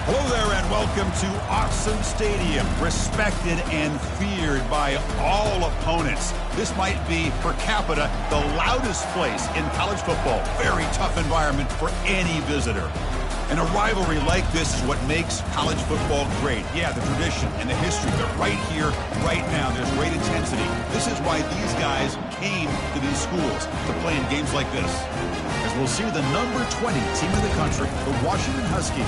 Hello there and welcome to Autzen Stadium, respected and feared by all opponents. This might be, per capita, the loudest place in college football. Very tough environment for any visitor. And a rivalry like this is what makes college football great. Yeah, the tradition and the history, but right here, right now, there's great intensity. This is why these guys came to these schools to play in games like this. As we'll see the number 20 team in the country, the Washington Huskies,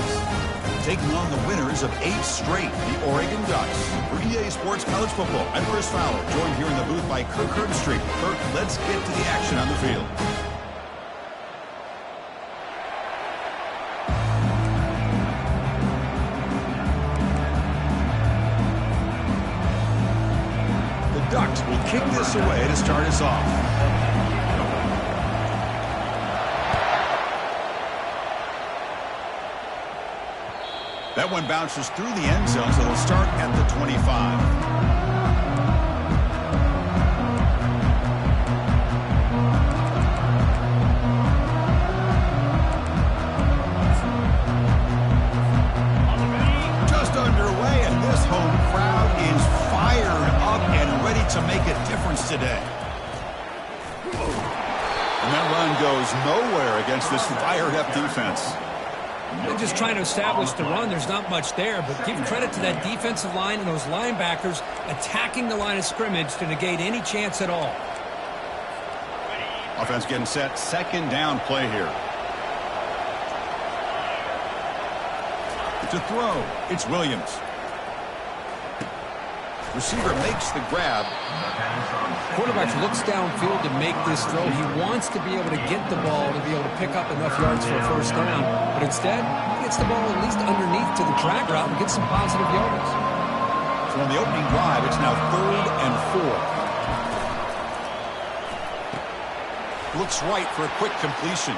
taking on the winners of 8 straight, the Oregon Ducks. For EA Sports College Football, I'm Chris Fowler, joined here in the booth by Kirk Herbstreit. Kirk, let's get to the action on the field. The Ducks will kick this away to start us off. That one bounces through the end zone, so it'll start at the 25. Just underway, and this home crowd is fired up and ready to make a difference today. And that run goes nowhere against this fired-up defense. They're just trying to establish the run. There's not much there, but give credit to that defensive line and those linebackers attacking the line of scrimmage to negate any chance at all. Offense getting set. Second down play here. To throw, it's Williams. Receiver makes the grab. Quarterback looks downfield to make this throw. He wants to be able to get the ball to be able to pick up enough yards for a first down. But instead, he gets the ball at least underneath to the drag route and gets some positive yardage. So on the opening drive, it's now 3rd and 4. Looks right for a quick completion.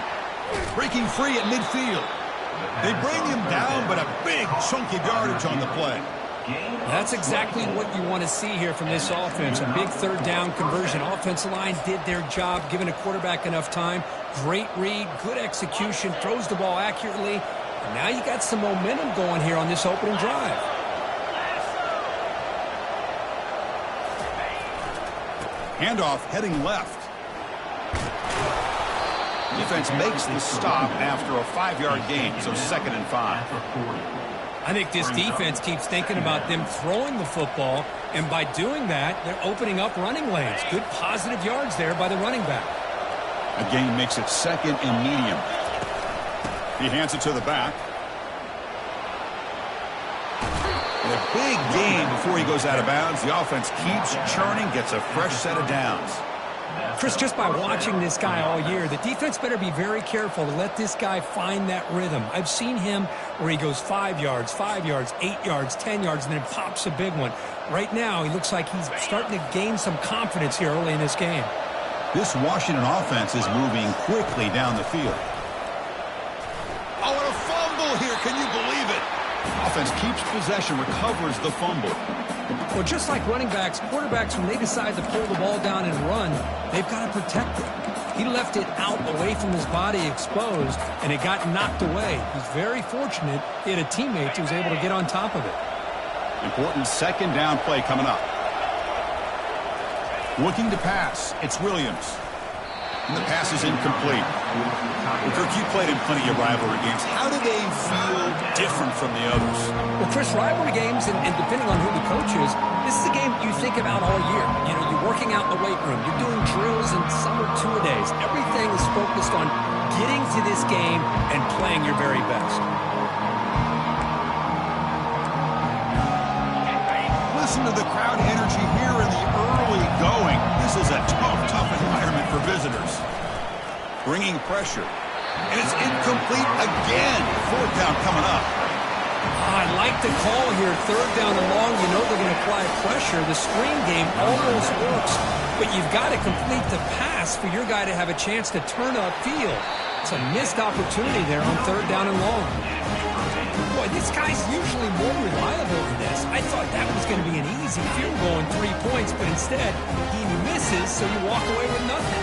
Breaking free at midfield. They bring him down, but a big chunk of yardage on the play. That's exactly what you want to see here from this offense. A big 3rd down conversion. Offensive line did their job, giving a quarterback enough time. Great read, good execution, throws the ball accurately. And now you got some momentum going here on this opening drive. Handoff heading left. Defense makes the stop after a 5-yard gain, so 2nd and 5. I think this defense keeps thinking about them throwing the football, and by doing that, they're opening up running lanes. Good positive yards there by the running back. A gain makes it 2nd and medium. He hands it to the back. And a big gain before he goes out of bounds. The offense keeps churning, gets a fresh set of downs. Chris, just by watching this guy all year, the defense better be very careful to let this guy find that rhythm. I've seen him where he goes 5 yards, 8 yards, 10 yards, and then pops a big one. Right now, he looks like he's starting to gain some confidence here early in this game. This Washington offense is moving quickly down the field. Oh, and a fumble here. Can you believe it? Offense keeps possession, recovers the fumble. Well, just like running backs, quarterbacks, when they decide to pull the ball down and run, they've got to protect it. He left it out away from his body exposed, and it got knocked away. He's very fortunate he had a teammate who was able to get on top of it. Important 2nd down play coming up. Looking to pass, it's Williams. And the pass is incomplete. Kirk, you played in plenty of rivalry games. How do they feel different from the others? Well, Chris, rivalry games, and depending on who the coach is, this is a game you think about all year. You know, you're working out in the weight room. You're doing drills and some or 2-a-days. Everything is focused on getting to this game and playing your very best. Listen to the crowd energy here in the early going. This is a tough environment for visitors. Bringing pressure. And it's incomplete again. 4th down coming up. I like the call here. 3rd down and long. You know they're going to apply pressure. The screen game almost works, but you've got to complete the pass for your guy to have a chance to turn upfield. It's a missed opportunity there on 3rd down and long. Boy, this guy's usually more reliable than this. I thought that was going to be an easy field goal and 3 points, but instead he misses, so you walk away with nothing.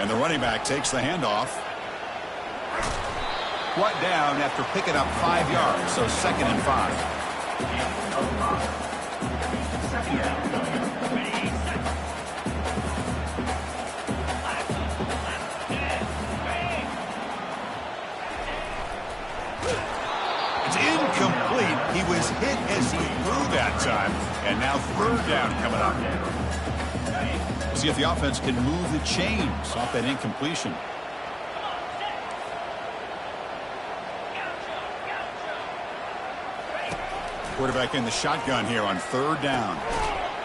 And the running back takes the handoff. brought down after picking up 5 yards, so 2nd and 5. It's incomplete. He was hit as he threw that time, and now 3rd down coming up. We'll see if the offense can move the chains off that incompletion. Quarterback in the shotgun here on 3rd down.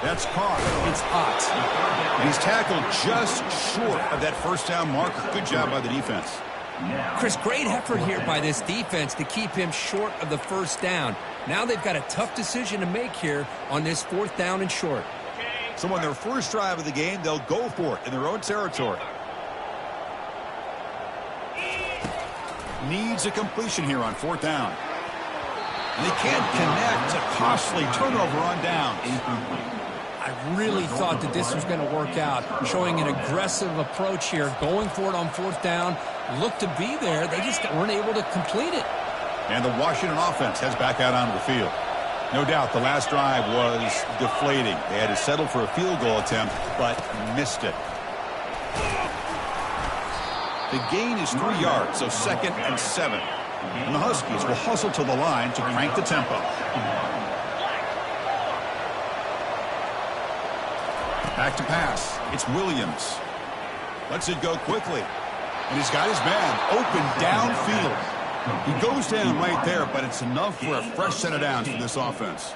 That's caught. It's hot. And he's tackled just short of that 1st down marker. Good job by the defense. Chris, great effort here by this defense to keep him short of the 1st down. Now they've got a tough decision to make here on this 4th down and short. So on their first drive of the game, they'll go for it in their own territory. Needs a completion here on 4th down. And they can't connect. A costly turnover on downs. I really thought that this was going to work out, showing an aggressive approach here, going for it on 4th down. Looked to be there. They just weren't able to complete it. And the Washington offense heads back out onto the field. No doubt the last drive was deflating. They had to settle for a field goal attempt, but missed it. The gain is 3 yards, so 2nd and 7. And the Huskies will hustle to the line to crank the tempo. Back to pass. It's Williams. Lets it go quickly. And he's got his man open downfield. He goes down right there, but it's enough for a fresh set of downs for this offense.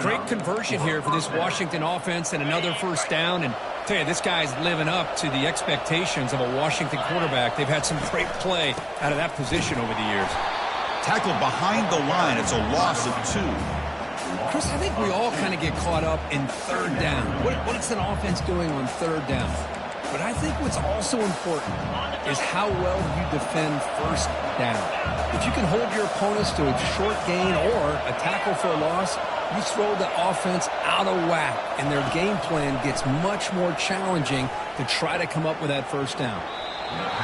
Great conversion here for this Washington offense and another 1st down. And I tell you, this guy's living up to the expectations of a Washington quarterback. They've had some great play out of that position over the years. Tackled behind the line. It's a loss of 2. Chris, I think we all kind of get caught up in 3rd down. What's an offense doing on 3rd down? But I think what's also important is how well you defend 1st down. If you can hold your opponents to a short gain or a tackle for a loss, you throw the offense out of whack, and their game plan gets much more challenging to try to come up with that 1st down.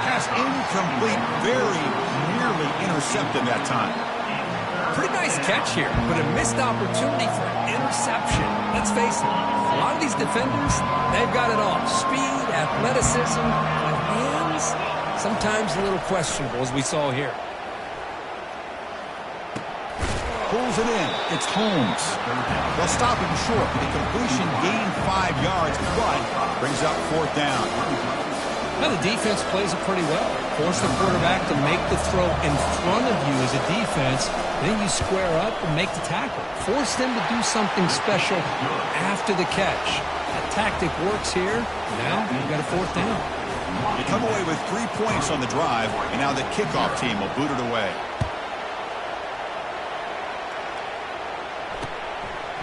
Pass incomplete, very nearly intercepted that time. Pretty nice catch here, but a missed opportunity for interception. Let's face it, a lot of these defenders, they've got it all. Speed, athleticism, but hands, sometimes a little questionable, as we saw here. Pulls it in. It's Holmes. They'll stop him short. The completion gained 5 yards, but brings up 4th down. Now the defense plays it pretty well. Force the quarterback to make the throw in front of you as a defense. Then you square up and make the tackle. Force them to do something special after the catch. That tactic works here. Now you've got a 4th down. They come away with 3 points on the drive, and now the kickoff team will boot it away.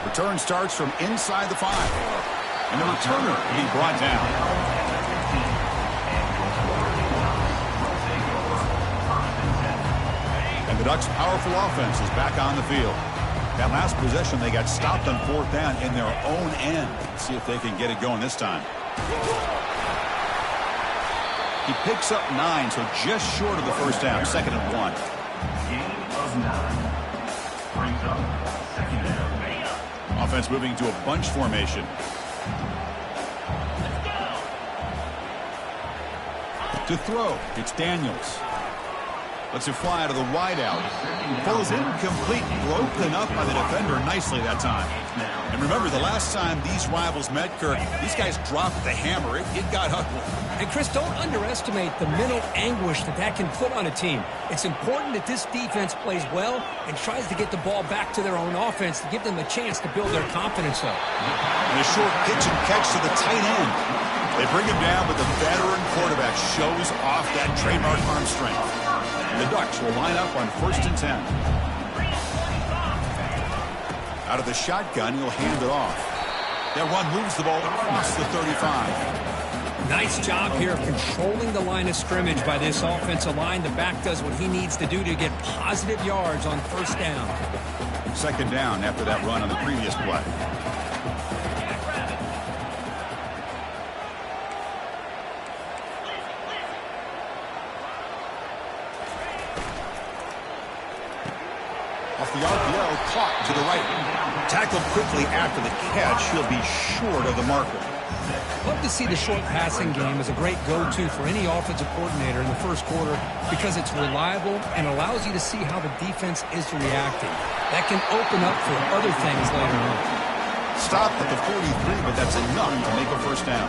Return starts from inside the 5. And the returner will be brought down. And the Ducks' powerful offense is back on the field. That last possession, they got stopped on 4th down in their own end. Let's see if they can get it going this time. He picks up 9, so just short of the 1st down, 2nd and 1. Gain of 9. Brings up 2nd down. Offense moving to a bunch formation. To throw, it's Daniels. Lets it fly to the wideout. Falls incomplete, broken up by the defender nicely that time. And remember, the last time these rivals met, Kirk, these guys dropped the hammer. It got ugly. And Chris, don't underestimate the mental anguish that can put on a team. It's important that this defense plays well and tries to get the ball back to their own offense to give them a chance to build their confidence up. And a short pitch and catch to the tight end. They bring him down, but the veteran quarterback shows off that trademark arm strength. The Ducks will line up on 1st and 10. Out of the shotgun, he'll hand it off. That run moves the ball across the 35. Nice job here of controlling the line of scrimmage by this offensive line. The back does what he needs to do to get positive yards on 1st down. 2nd down after that run on the previous play. Off the RPO, caught to the right. Tackled quickly after the catch. He'll be short of the marker. Love to see the short passing game as a great go-to for any offensive coordinator in the first quarter because it's reliable and allows you to see how the defense is reacting. That can open up for other things later on. Stopped at the 43, but that's enough to make a first down.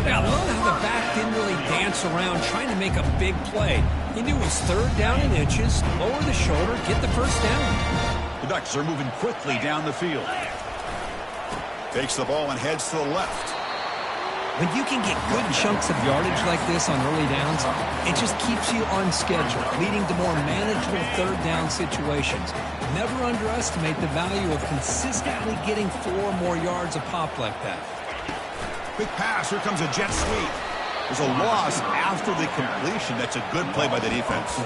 Yeah, I love how the back didn't really dance around trying to make a big play. He knew it was third down in inches, lower the shoulder, get the first down. The Ducks are moving quickly down the field. Takes the ball and heads to the left. When you can get good chunks of yardage like this on early downs, it just keeps you on schedule, leading to more manageable third down situations. Never underestimate the value of consistently getting 4 more yards a pop like that. Quick pass. Here comes a jet sweep. There's a loss after the completion. That's a good play by the defense.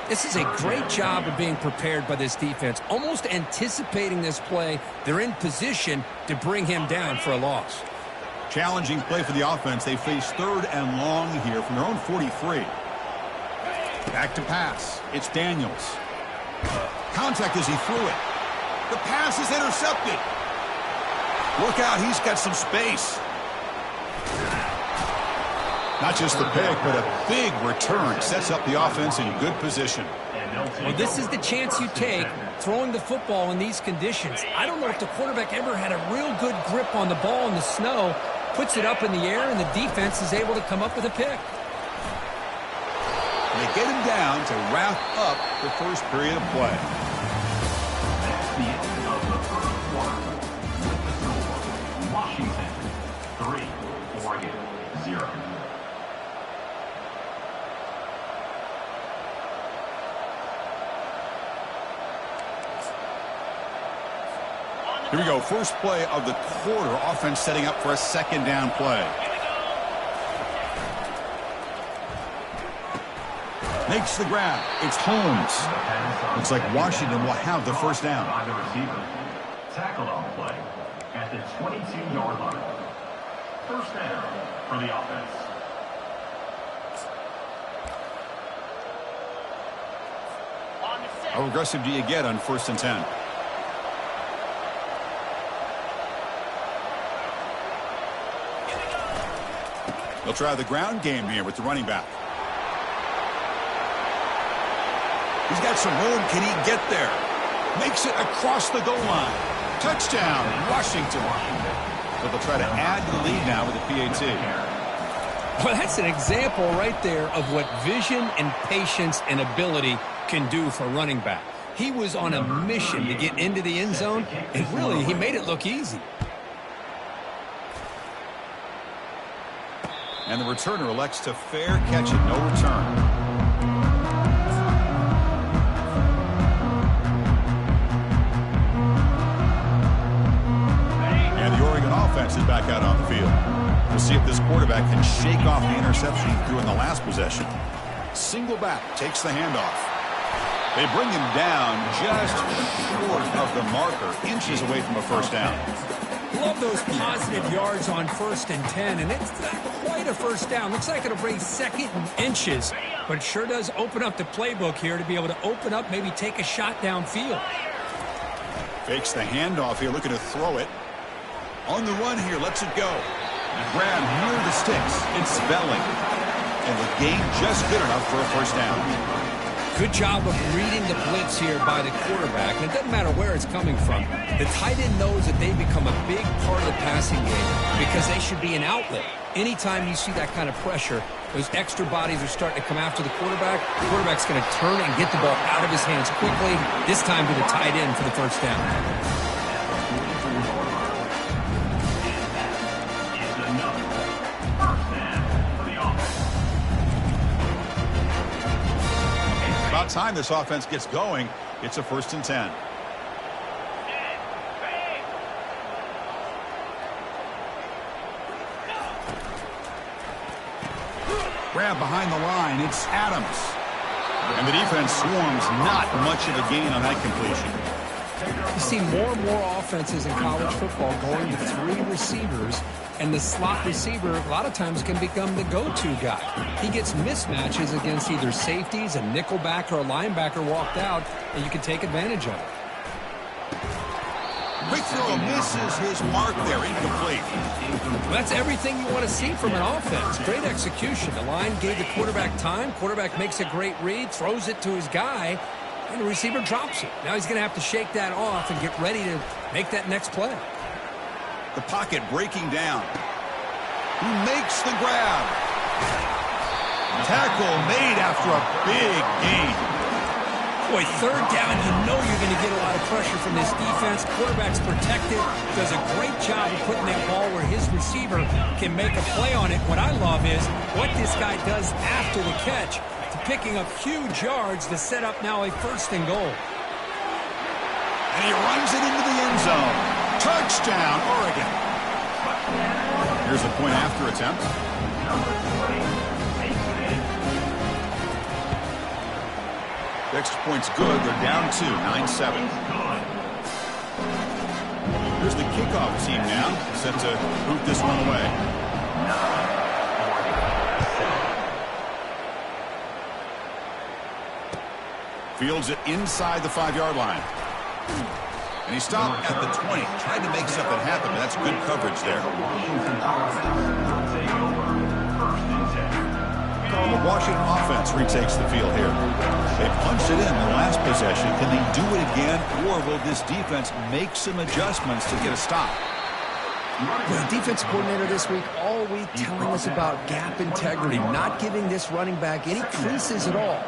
This is a great job of being prepared by this defense, almost anticipating this play. They're in position to bring him down for a loss. Challenging play for the offense. They face third and long here from their own 43. Back to pass. It's Daniels. Contact as he threw it. The pass is intercepted. Look out, he's got some space. Not just the pick, but a big return. Sets up the offense in good position. Well, this is the chance you take throwing the football in these conditions. I don't know if the quarterback ever had a real good grip on the ball in the snow, puts it up in the air, and the defense is able to come up with a pick. They get him down to wrap up the first period of play. That's the end of the first quarter. With the score, Washington 3, Oregon 0. Here we go. First play of the quarter. Offense setting up for a second down play. Makes the grab. It's Holmes. Looks like Washington will have the first down. By the receiver. Tackled on play at the 22-yard line. First down for the offense. How aggressive do you get on 1st and 10? They'll try the ground game here with the running back. He's got some room. Can he get there? Makes it across the goal line. Touchdown, Washington. So they'll try to add to the lead now with the PAT. Well, that's an example right there of what vision and patience and ability can do for a running back. He was on a mission to get into the end zone, and really, he made it look easy. And the returner elects to fair catch it, no return. And the Oregon offense is back out on the field. We'll see if this quarterback can shake off the interception he threw in the last possession. Single back, takes the handoff. They bring him down just short of the marker, inches away from a first down. Love those positive yards on 1st and 10, and it's not quite a first down. Looks like it'll bring 2nd and inches, but it sure does open up the playbook here to be able to open up, maybe take a shot downfield. Fakes the handoff here, looking to throw it. On the run here, lets it go. Grab near the sticks. It's Spelling. And the gain just good enough for a first down. Good job of reading the blitz here by the quarterback, and it doesn't matter where it's coming from. The tight end knows that they become a big part of the passing game because they should be an outlet. Anytime you see that kind of pressure, those extra bodies are starting to come after the quarterback. The quarterback's going to turn and get the ball out of his hands quickly, this time to the tight end for the first down. About time this offense gets going. It's a 1st and 10. Grab behind the line. It's Adams. And the defense swarms. Not much of a gain on that completion. You see more and more offenses in college football going to 3 receivers, and the slot receiver a lot of times can become the go-to guy. He gets mismatches against either safeties, a nickelback, or a linebacker walked out, and you can take advantage of it. Quick throw misses his mark there, incomplete. Well, that's everything you want to see from an offense. Great execution. The line gave the quarterback time. Quarterback makes a great read, throws it to his guy, and the receiver drops it. Now he's going to have to shake that off and get ready to make that next play. The pocket breaking down. He makes the grab. Tackle made after a big gain. Boy, third down, you know you're going to get a lot of pressure from this defense. Quarterback's protected, does a great job of putting that ball where his receiver can make a play on it. What I love is what this guy does after the catch to picking up huge yards to set up now a 1st and goal. And he runs it into the end zone. Touchdown, Oregon. Here's the point after attempt. The extra point's good. They're down 2, 9-7. Here's the kickoff team now, set to boot this one away. Fields it inside the 5-yard line. And he stopped at the 20. Tried to make something happen, but that's good coverage there. And the Washington offense retakes the field here. They punched it in the last possession. Can they do it again, or will this defense make some adjustments to get a stop? The defense coordinator this week, all week, telling us about gap integrity, not giving this running back any creases at all.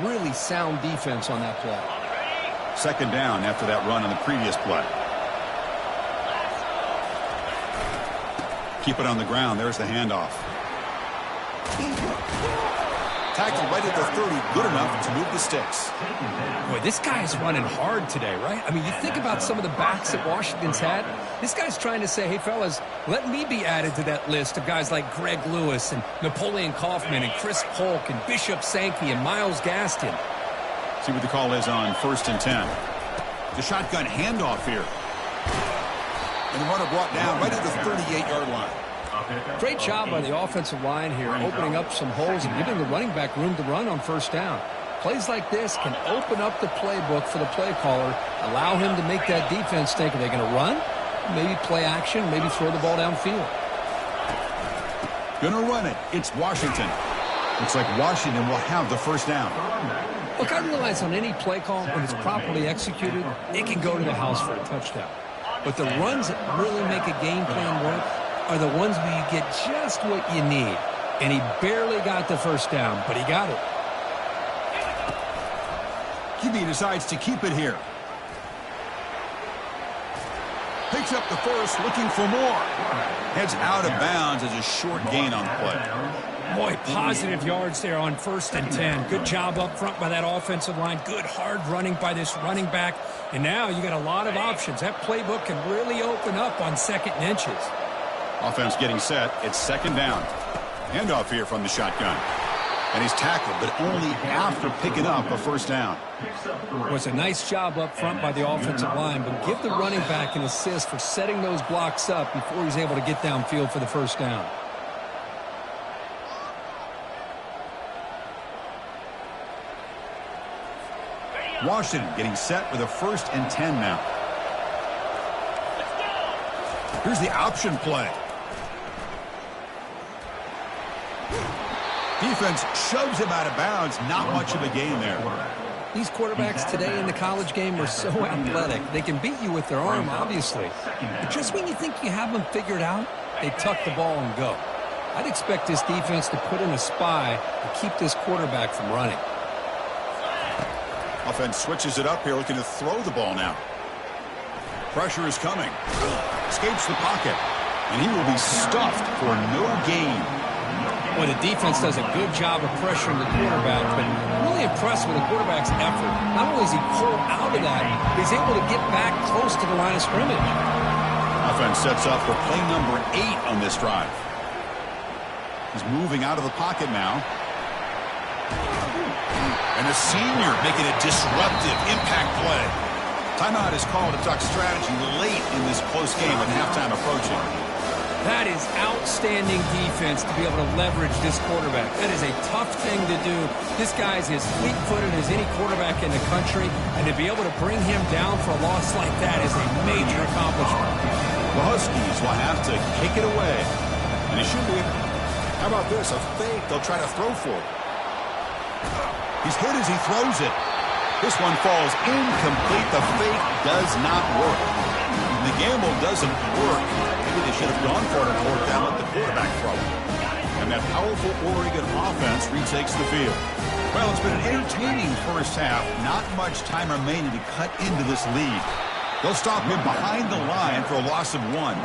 Really sound defense on that play. 2nd down after that run on the previous play. Keep it on the ground. There's the handoff. Tackled right at the 30, good enough to move the sticks. Boy, this guy is running hard today, right? I mean, you think about some of the backs that Washington's had. This guy's trying to say, hey, fellas, let me be added to that list of guys like Greg Lewis and Napoleon Kaufman and Chris Polk and Bishop Sankey and Myles Gaston. See what the call is on 1st and 10. The shotgun handoff here. And the runner brought down right at the 38-yard line. Great job by the offensive line here, opening up some holes and giving the running back room to run on 1st down. Plays like this can open up the playbook for the play caller, allow him to make that defense think, are they going to run? Maybe play action, maybe throw the ball downfield. Gonna run it. It's Washington. Looks like Washington will have the 1st down. Look, I realize on any play call, when it's properly executed, it can go to the house for a touchdown. But the runs that really make a game plan work are the ones where you get just what you need. And he barely got the 1st down, but he got it. QB decides to keep it here. Picks up the 1st, looking for more. Heads out of bounds as a short gain on the play. Boy, positive yards there on 1st and 10. Good job up front by that offensive line. Good hard running by this running back. And now you got a lot of options. That playbook can really open up on 2nd and inches. Offense getting set. It's 2nd down. Handoff here from the shotgun. And he's tackled, but only after picking up a 1st down. It was a nice job up front by the offensive line, but give the running back an assist for setting those blocks up before he's able to get downfield for the 1st down. Washington getting set with a 1st and 10 now. Here's the option play. Defense shoves him out of bounds. Not much of a gain there. These quarterbacks today in the college game are so athletic. They can beat you with their arm, obviously. But just when you think you have them figured out, they tuck the ball and go. I'd expect this defense to put in a spy to keep this quarterback from running. Offense switches it up here, looking to throw the ball now. Pressure is coming. Escapes the pocket. And he will be stuffed for no gain. Well, the defense does a good job of pressuring the quarterback, but really impressed with the quarterback's effort. Not only is he pulled out of that, he's able to get back close to the line of scrimmage. Offense sets up for play number 8 on this drive. He's moving out of the pocket now. And a senior making a disruptive impact play. Timeout is called to talk strategy late in this close game with halftime approaching. That is outstanding defense to be able to leverage this quarterback. That is a tough thing to do. This guy's as fleet-footed as any quarterback in the country, and to be able to bring him down for a loss like that is a major accomplishment. The Huskies will have to kick it away, and he should be able. How about this? A fake they'll try to throw for. He's hit as he throws it. This one falls incomplete. The fake does not work. The gamble doesn't work. Maybe they should have gone for it on fourth down, let the quarterback throw it. And that powerful Oregon offense retakes the field. Well, it's been an entertaining first half. Not much time remaining to cut into this lead. They'll stop him behind the line for a loss of 1.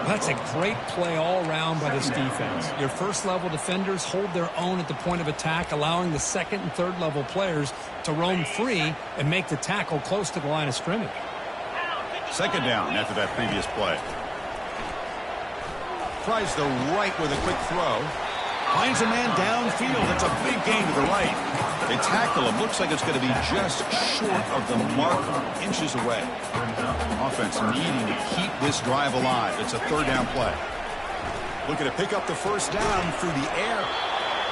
That's a great play all around by this defense. Your first-level defenders hold their own at the point of attack, allowing the second and third-level players to roam free and make the tackle close to the line of scrimmage. Second down after that previous play. Tries the right with a quick throw. Finds a man downfield. It's a big gain to the right. They tackle him. Looks like it's going to be just short of the marker, inches away. Offense needing to keep this drive alive. It's a third down play. Looking to pick up the first down through the air.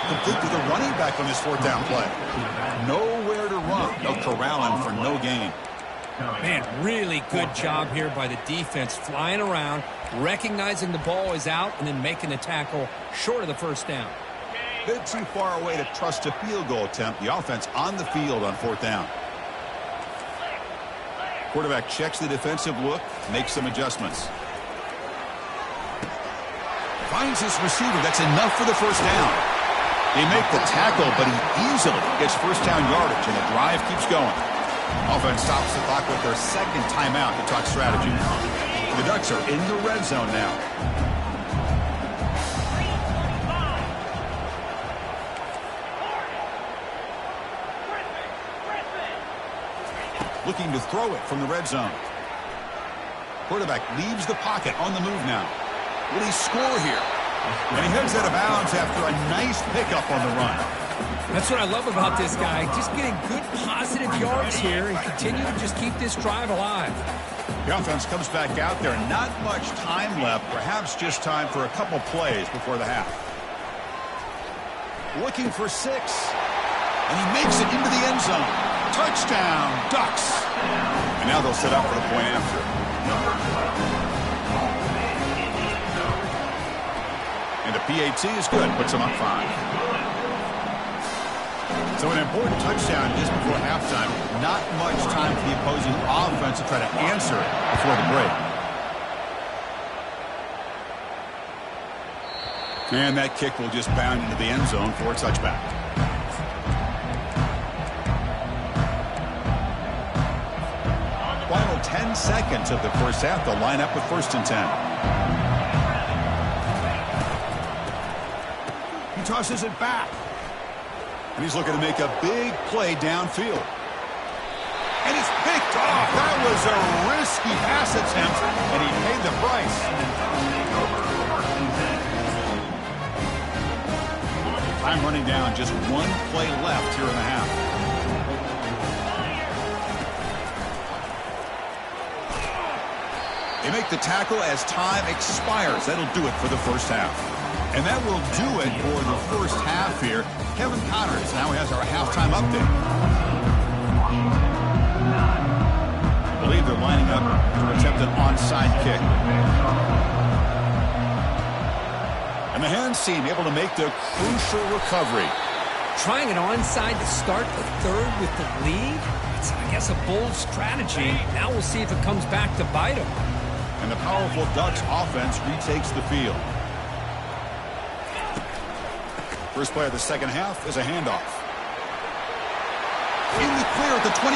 Complete to the running back on this fourth down play. Nowhere to run. No corralling for no gain. Man, really good job here by the defense, flying around, recognizing the ball is out, and then making the tackle short of the first down. Bit too far away to trust a field goal attempt. The offense on the field on fourth down. Quarterback checks the defensive look, makes some adjustments. Finds his receiver. That's enough for the first down. They make the tackle, but he easily gets first down yardage, and the drive keeps going. Offense stops the clock with their second timeout to talk strategy. The Ducks are in the red zone now. Looking to throw it from the red zone. Quarterback leaves the pocket on the move now. Will he score here? And he heads out of bounds after a nice pickup on the run. That's what I love about this guy. Just getting good positive yards here and continue to just keep this drive alive. The offense comes back out there. Not much time left. Perhaps just time for a couple plays before the half. Looking for 6. And he makes it into the end zone. Touchdown, Ducks. And now they'll set up for the point after. And the PAT is good. Puts them up 5. So an important touchdown just before halftime. Not much time for the opposing offense to try to answer it before the break. And that kick will just bound into the end zone for a touchback. Final 10 seconds of the first half. They'll line up with 1st and 10. He tosses it back. And he's looking to make a big play downfield. And it's picked off. That was a risky pass attempt, and he paid the price. Time running down. Just one play left here in the half. They make the tackle as time expires. That'll do it for the first half. And that will do it for the first half here. Kevin Connors now has our halftime update. I believe they're lining up to attempt an onside kick. And the hands team able to make the crucial recovery. Trying an onside to start the third with the lead? It's, I guess, a bold strategy. Now we'll see if it comes back to bite them. And the powerful Ducks offense retakes the field. First play of the second half is a handoff. In the clear at the 25.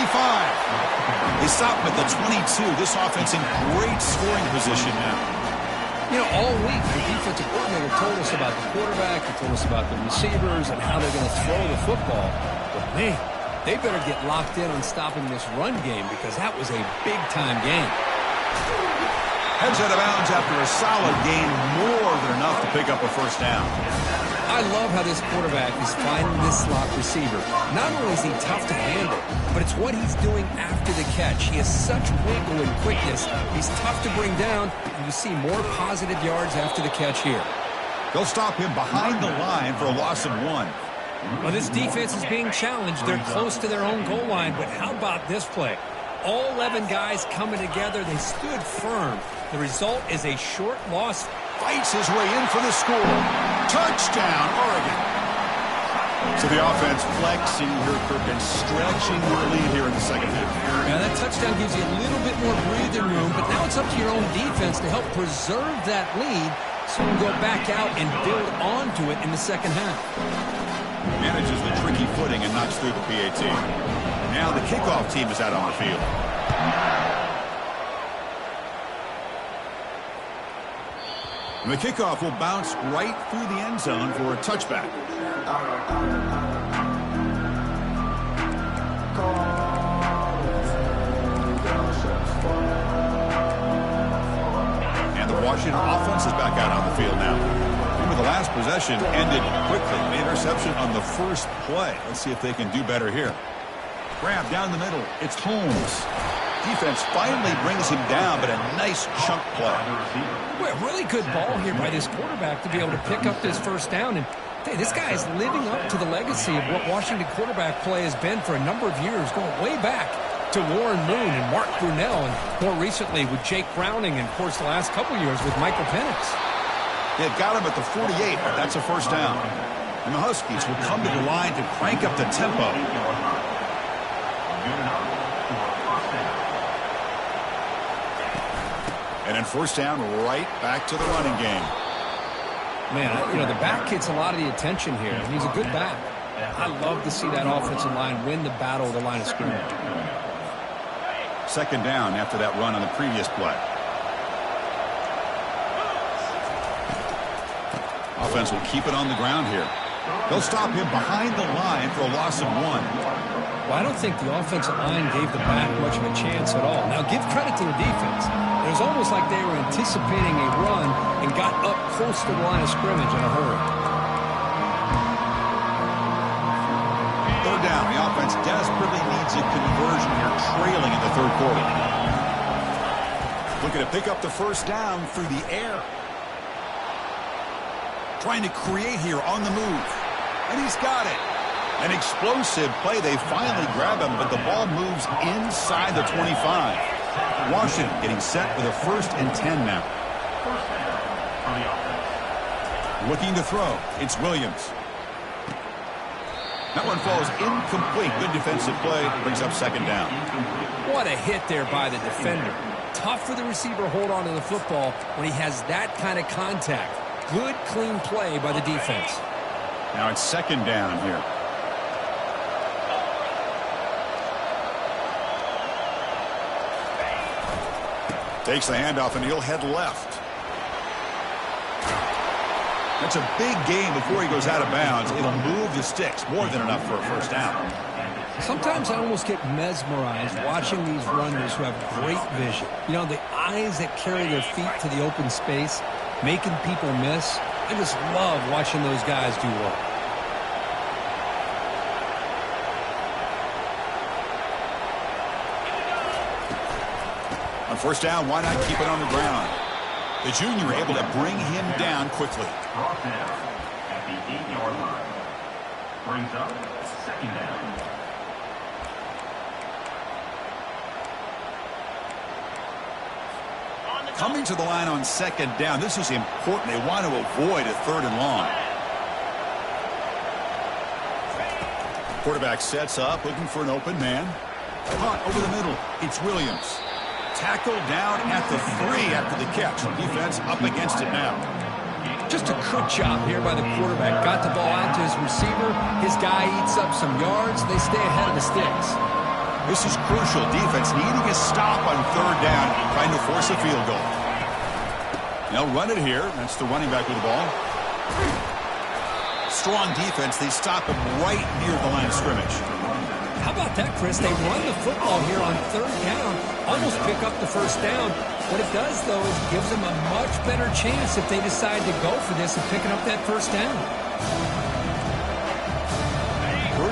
They stop him at the 22. This offense in great scoring position now. You know, all week the defensive coordinator told us about the quarterback. He told us about the receivers and how they're going to throw the football. But, man, they better get locked in on stopping this run game because that was a big-time game. Heads out of bounds after a solid gain, more than enough to pick up a first down. I love how this quarterback is finding this slot receiver. Not only is he tough to handle, but it's It's what he's doing after the catch. He has such wiggle and quickness. He's tough to bring down. And you see more positive yards after the catch here. They'll stop him behind the line for a loss of 1. Well, this defense is being challenged. They're close to their own goal line, but how about this play? All 11 guys coming together. They stood firm. The result is a short loss. Fights his way in for the score. Touchdown, Oregon. So the offense flexing here, Kirk, and stretching their lead here in the second half. Now that touchdown gives you a little bit more breathing room, but now it's up to your own defense to help preserve that lead so you can go back out and build onto it in the second half. Manages the tricky footing and knocks through the PAT. Now the kickoff team is out on the field. And the kickoff will bounce right through the end zone for a touchback. And the Washington offense is back out on the field now. Remember, the last possession ended quickly. An interception on the first play. Let's see if they can do better here. Grab down the middle. It's Holmes. Defense finally brings him down, but a nice chunk play. Boy, a really good ball here by this quarterback to be able to pick up this first down. And hey, this guy is living up to the legacy of what Washington quarterback play has been for a number of years, going way back to Warren Moon and Mark Brunell, and more recently with Jake Browning, and of course the last couple years with Michael Penix. They got him at the 48, but that's a first down. And the Huskies will come to the line to crank up the tempo. And then first down, right back to the running game. Man, you know, the back gets a lot of the attention here. He's a good back. I love to see that offensive line win the battle of the line of scrimmage. Second down after that run on the previous play. Offense will keep it on the ground here. They'll stop him behind the line for a loss of 1. Well, I don't think the offensive line gave the back much of a chance at all. Now, give credit to the defense. It was almost like they were anticipating a run and got up close to the line of scrimmage in a hurry. Third down. The offense desperately needs a conversion here, trailing in the third quarter. Looking to pick up the first down through the air. Trying to create here on the move. And he's got it. An explosive play. They finally grab him, but the ball moves inside the 25. Washington getting set with a 1st and 10 now. Looking to throw. It's Williams. That one falls incomplete. Good defensive play. Brings up second down. What a hit there by the defender. Tough for the receiver to hold on to the football when he has that kind of contact. Good, clean play by the defense. Now it's second down here. Takes the handoff, and he'll head left. That's a big gain before he goes out of bounds. It'll move the sticks. More than enough for a first down. Sometimes I almost get mesmerized watching these runners who have great vision. You know, the eyes that carry their feet to the open space, making people miss. I just love watching those guys do work. On first down, why not keep it on the ground? The junior able to bring him down quickly. Brought down at the 8-yard line. Brings up second down. Coming to the line on second down. This is important. They want to avoid a 3rd and long. Quarterback sets up, looking for an open man. Caught over the middle. It's Williams. Tackled down at the 3 after the catch. Defense up against it now. Just a good job here by the quarterback. Got the ball out to his receiver. His guy eats up some yards. They stay ahead of the sticks. This is crucial. Defense needing a stop on 3rd down, trying to force a field goal. They'll run it here. That's the running back with the ball. Strong defense. They stop him right near the line of scrimmage. How about that, Chris? They run the football here on 3rd down, almost pick up the first down. What it does, though, is gives them a much better chance if they decide to go for this and picking up that first down. 3rd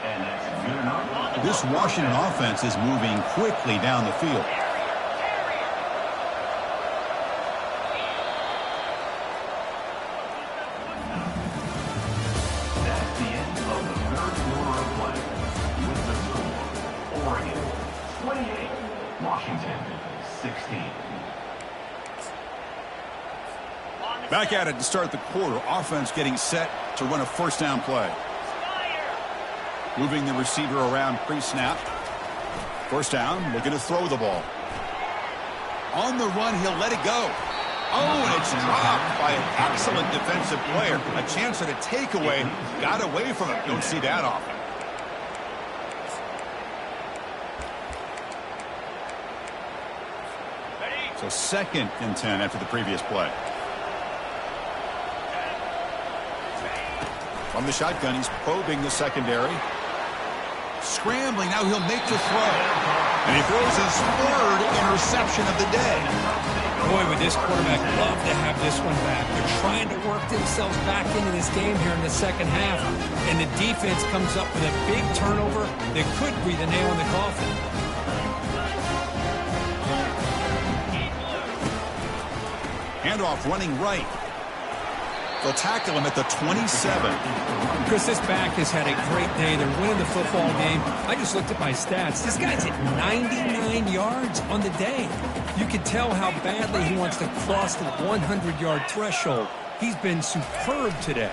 And that's good enough. This Washington offense is moving quickly down the field. That's the end of the third quarter of play. With the score, Oregon 28, Washington 16. Back at it to start the quarter. Offense getting set to run a first down play. Moving the receiver around pre-snap. First down, looking to throw the ball. On the run, he'll let it go. Oh, and it's dropped by an excellent defensive player. A chance at a takeaway. Got away from it. Don't see that often. So 2nd and 10 after the previous play. From the shotgun, he's probing the secondary. Scrambling, now he'll make the throw. And he throws his 3rd interception of the day. Boy, would this quarterback love to have this one back. They're trying to work themselves back into this game here in the second half. And the defense comes up with a big turnover that could be the nail in the coffin. Handoff running right. They'll tackle him at the 27. Chris, this back has had a great day. They're winning the football game. I just looked at my stats. This guy's at 99 yards on the day. You can tell how badly he wants to cross the 100-yard threshold. He's been superb today.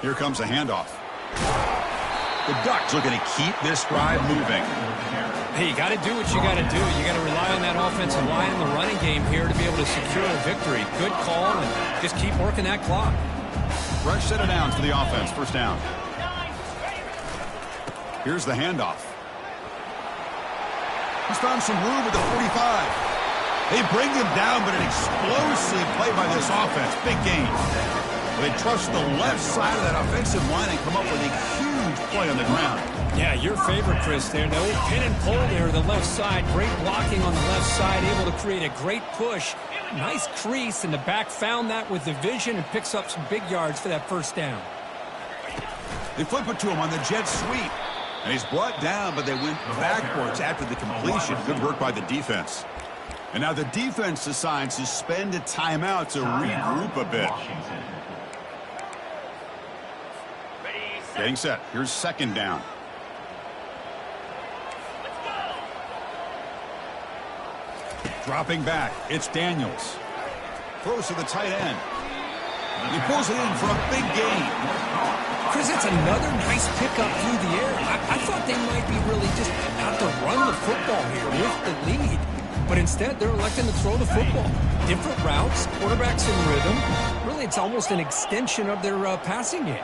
Here comes a handoff. The Ducks looking to keep this drive moving. Hey, you got to do what you got to do. You got to rely on that offensive line in the running game here to be able to secure a victory. Good call, and just keep working that clock. Fresh set of downs for the offense. First down. Here's the handoff. He's found some room at the 45. They bring him down, but an explosive play by this offense. Big gain. They trust the left side of that offensive line and come up with a huge play on the ground. Yeah, your favorite, Chris, there. No pin and pull there, the left side. Great blocking on the left side, able to create a great push. Nice crease, and the back found that with the vision and picks up some big yards for that first down. They flip it to him on the jet sweep. And he's brought down, but they went backwards after the completion. Good work by the defense. And now the defense decides to spend a timeout to regroup a bit. Getting set. Here's 2nd down. Dropping back. It's Daniels. Throws to the tight end. He pulls it in for a big gain. Chris, it's another nice pickup through the air. I thought they might be really just out to run the football here with the lead. But instead, they're electing to throw the football. Different routes, quarterbacks in rhythm. Really, it's almost an extension of their passing game.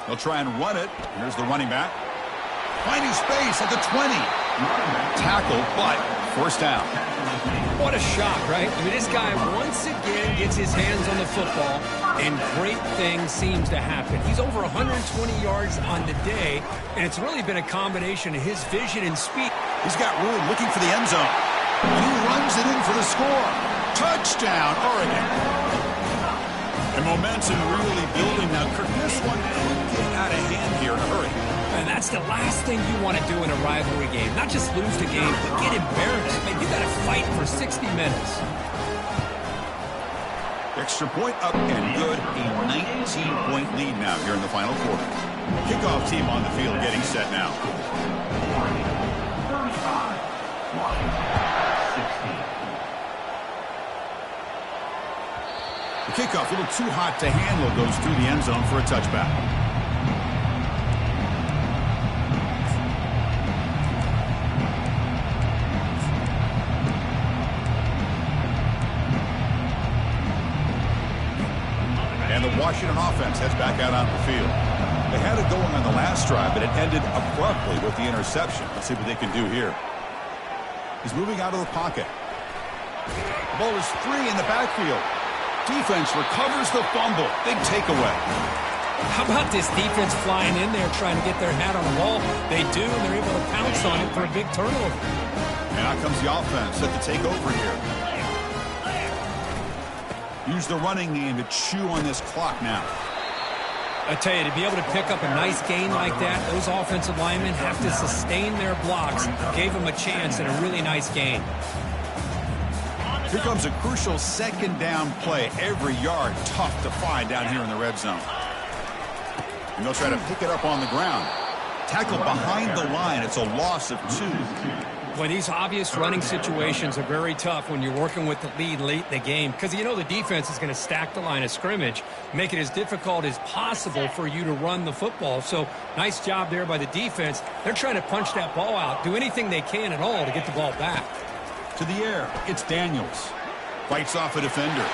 They'll try and run it. Here's the running back. Finding space at the 20. Tackle, but first down. What a shot, right? I mean, this guy once again gets his hands on the football, and great things seems to happen. He's over 120 yards on the day, and it's really been a combination of his vision and speed. He's got room looking for the end zone. And he runs it in for the score. Touchdown, Oregon. And momentum really building now. Kirk, this one could get out of hand here in a hurry. And that's the last thing you want to do in a rivalry game. Not just lose the game, but get embarrassed. Man, you got to fight for 60 minutes. Extra point up and good. A 19-point lead now here in the final quarter. Kickoff team on the field getting set now. 35, Washington 16. The kickoff a little too hot to handle. Goes through the end zone for a touchback. And the Washington offense heads back out on the field. They had it going on the last drive, but it ended abruptly with the interception. Let's see what they can do here. He's moving out of the pocket. The ball is free in the backfield. Defense recovers the fumble. Big takeaway. How about this defense flying in there trying to get their hat on the ball? They do, and they're able to pounce on it for a big turnover. And out comes the offense set to take over here. Use the running game to chew on this clock now. I tell you, to be able to pick up a nice gain like that, those offensive linemen have to sustain their blocks. Gave them a chance and a really nice gain. Here comes a crucial second down play. Every yard tough to find down here in the red zone. And they'll try to pick it up on the ground. Tackle behind the line. It's a loss of 2. Boy, these obvious running situations are very tough when you're working with the lead late in the game, because you know the defense is going to stack the line of scrimmage, make it as difficult as possible for you to run the football. So nice job there by the defense. They're trying to punch that ball out, do anything they can at all to get the ball back. To the air, it's Daniels. Fights off a defender.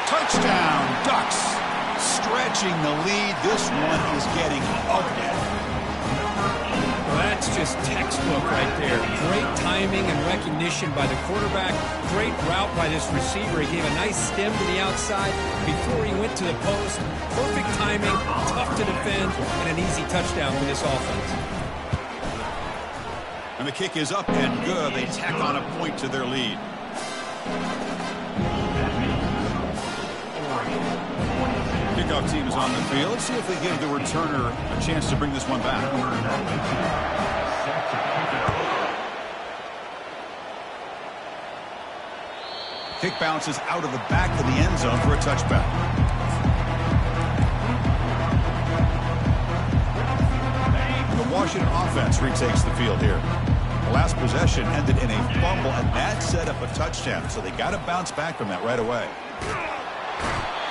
Touchdown, Ducks. Stretching the lead. This one is getting ugly. Well, that's just textbook right there. Great timing and recognition by the quarterback. Great route by this receiver. He gave a nice stem to the outside before he went to the post. Perfect timing, tough to defend, and an easy touchdown for this offense. And the kick is up and good. They tack on a point to their lead. Kickoff team is on the field. Let's see if they give the returner a chance to bring this one back. Kick bounces out of the back of the end zone for a touchback. The Washington offense retakes the field here. The last possession ended in a fumble, and that set up a touchdown, so they got to bounce back from that right away.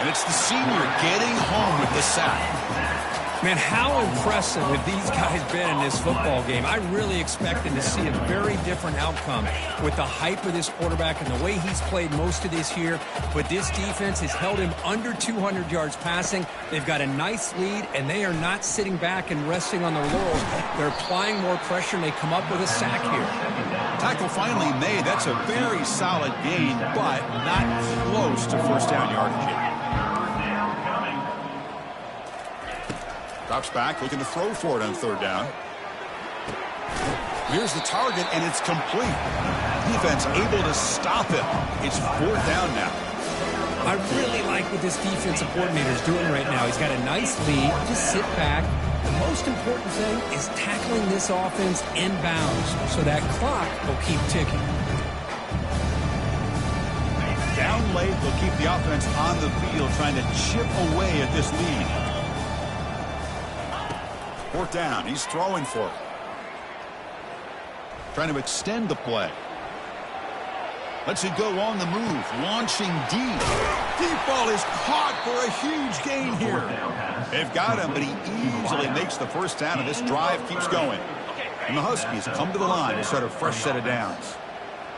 And it's the senior getting home with the sack. Man, how impressive have these guys been in this football game? I really expected to see a very different outcome with the hype of this quarterback and the way he's played most of this year. But this defense has held him under 200 yards passing. They've got a nice lead, and they are not sitting back and resting on their laurels. They're applying more pressure, and they come up with a sack here. Tackle finally made. That's a very solid gain, but not close to first down yardage yet. Drops back, looking to throw for it on third down. Here's the target, and it's complete. Defense able to stop him. It's fourth down now. I really like what this defensive coordinator is doing right now. He's got a nice lead. Just sit back. The most important thing is tackling this offense inbounds so that clock will keep ticking. Down late, they'll keep the offense on the field trying to chip away at this lead. Fourth down, he's throwing for it. Trying to extend the play. Lets it go on the move, launching deep. Deep ball is caught for a huge gain here. They've got him, but he easily makes the first down, and this drive keeps going. And the Huskies come to the line to start a fresh set of downs.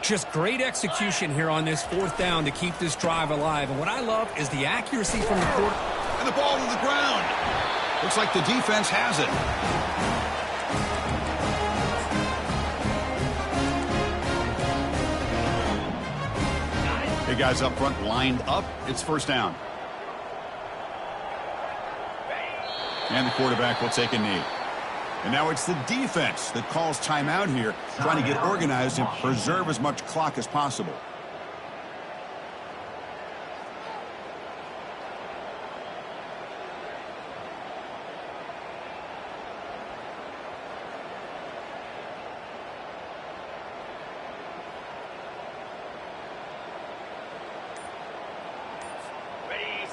Just great execution here on this fourth down to keep this drive alive. And what I love is the accuracy from the quarter. And the ball to the ground. Looks like the defense has it. Big guys up front lined up. It's first down. And the quarterback will take a knee. And now it's the defense that calls timeout here, trying to get organized and preserve as much clock as possible.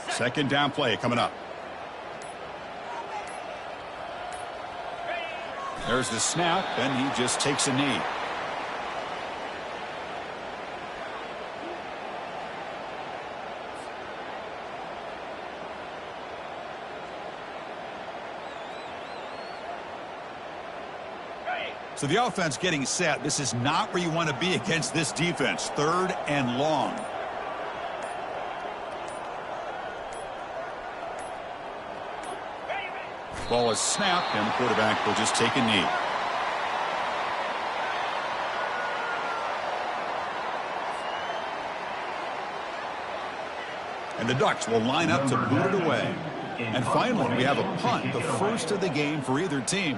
Second down play coming up. There's the snap, and he just takes a knee. So the offense getting set. This is not where you want to be against this defense. Third and long. Ball is snapped, and the quarterback will just take a knee. And the Ducks will line up to boot it away. And finally, we have a punt, the first of the game for either team.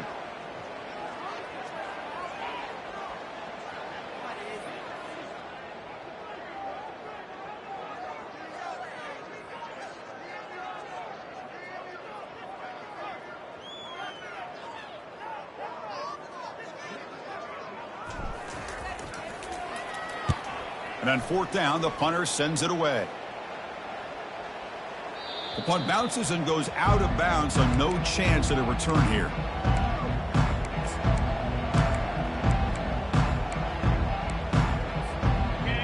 And on fourth down, the punter sends it away. The punt bounces and goes out of bounds, so no chance at a return here.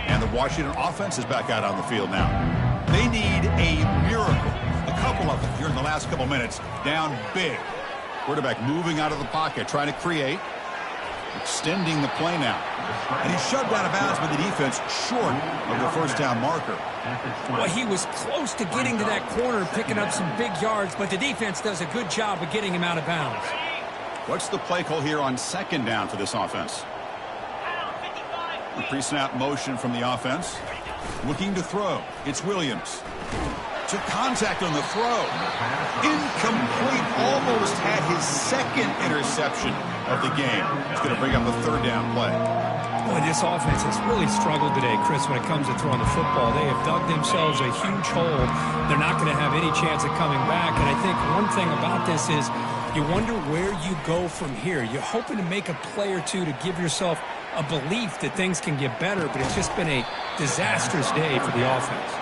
And the Washington offense is back out on the field now. They need a miracle. A couple of them here in the last couple minutes. Down big. Quarterback moving out of the pocket, trying to create. Extending the play now. And he's shoved out of bounds by the defense short of the first down marker. Well, he was close to getting to that corner, picking up some big yards, but the defense does a good job of getting him out of bounds. What's the play call here on second down for this offense? The pre-snap motion from the offense. Looking to throw. It's Williams. Took contact on the throw. Incomplete. Almost had his second interception of the game. It's going to bring up a third down play. Boy, this offense has really struggled today, Chris, when it comes to throwing the football. They have dug themselves a huge hole. They're not going to have any chance of coming back. And I think one thing about this is you wonder where you go from here. You're hoping to make a play or two to give yourself a belief that things can get better, but it's just been a disastrous day for the offense.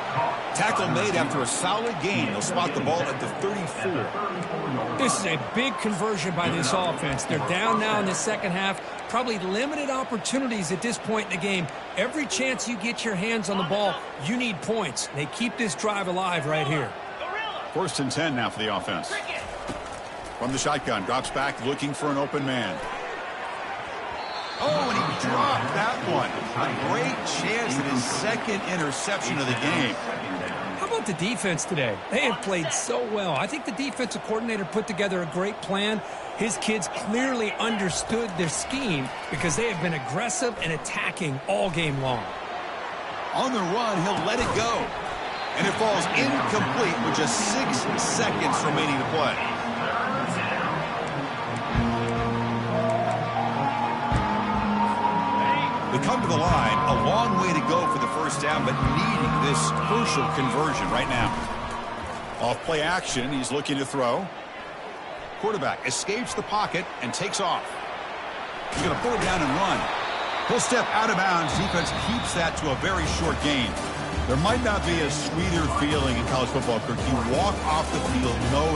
Tackle made after a solid gain. They'll spot the ball at the 34. This is a big conversion by this offense. They're down now in the second half. Probably limited opportunities at this point in the game. Every chance you get your hands on the ball, you need points. They keep this drive alive right here. 1st and 10 now for the offense. From the shotgun, drops back looking for an open man. Oh, and he dropped that one. A great chance at his second interception of the game. How about the defense today? They have played so well. I think the defensive coordinator put together a great plan. His kids clearly understood their scheme because they have been aggressive and attacking all game long. On the run, he'll let it go. And it falls incomplete with just 6 seconds remaining to play. They come to the line, a long way to go for the first down, but needing this crucial conversion right now. Off play action, he's looking to throw. Quarterback escapes the pocket and takes off. He's going to pull it down and run. He'll step out of bounds. Defense keeps that to a very short gain. There might not be a sweeter feeling in college football, Kirk. You walk off the field knowing